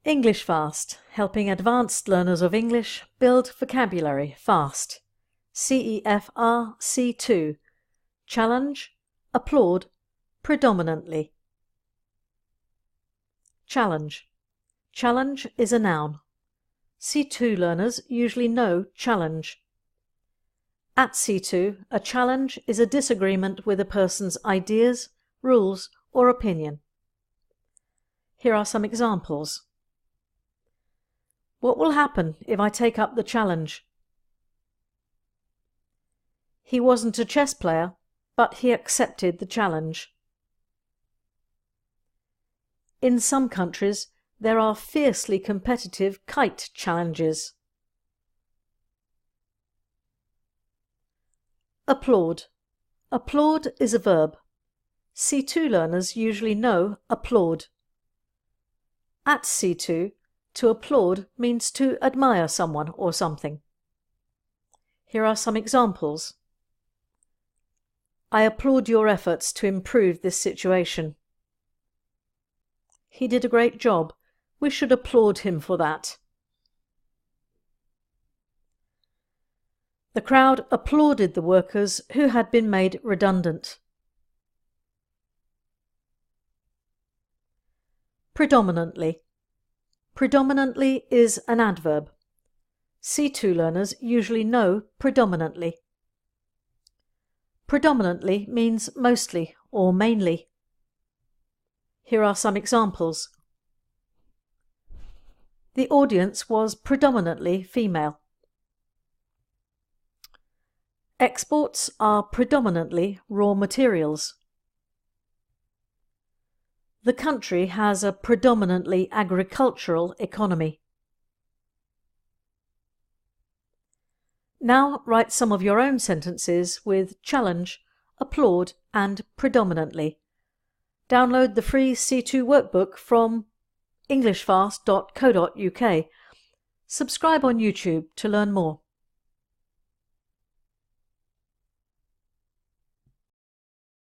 English Fast, helping advanced learners of English build vocabulary fast. CEFR C2. Challenge, applaud, predominantly. Challenge. Challenge is a noun. C2 learners usually know challenge. At C2, a challenge is a disagreement with a person's ideas, rules, or opinion. Here are some examples. What will happen if I take up the challenge? He wasn't a chess player, but he accepted the challenge. In some countries, there are fiercely competitive kite challenges. Applaud. Applaud is a verb. C2 learners usually know applaud. At C2, to applaud means to admire someone or something. Here are some examples. I applaud your efforts to improve this situation. He did a great job. We should applaud him for that. The crowd applauded the workers who had been made redundant. Predominantly. Predominantly is an adverb. C2 learners usually know predominantly. Predominantly means mostly or mainly. Here are some examples. The audience was predominantly female. Exports are predominantly raw materials. The country has a predominantly agricultural economy. Now write some of your own sentences with challenge, applaud and predominantly. Download the free C2 workbook from englishfast.co.uk. Subscribe on YouTube to learn more.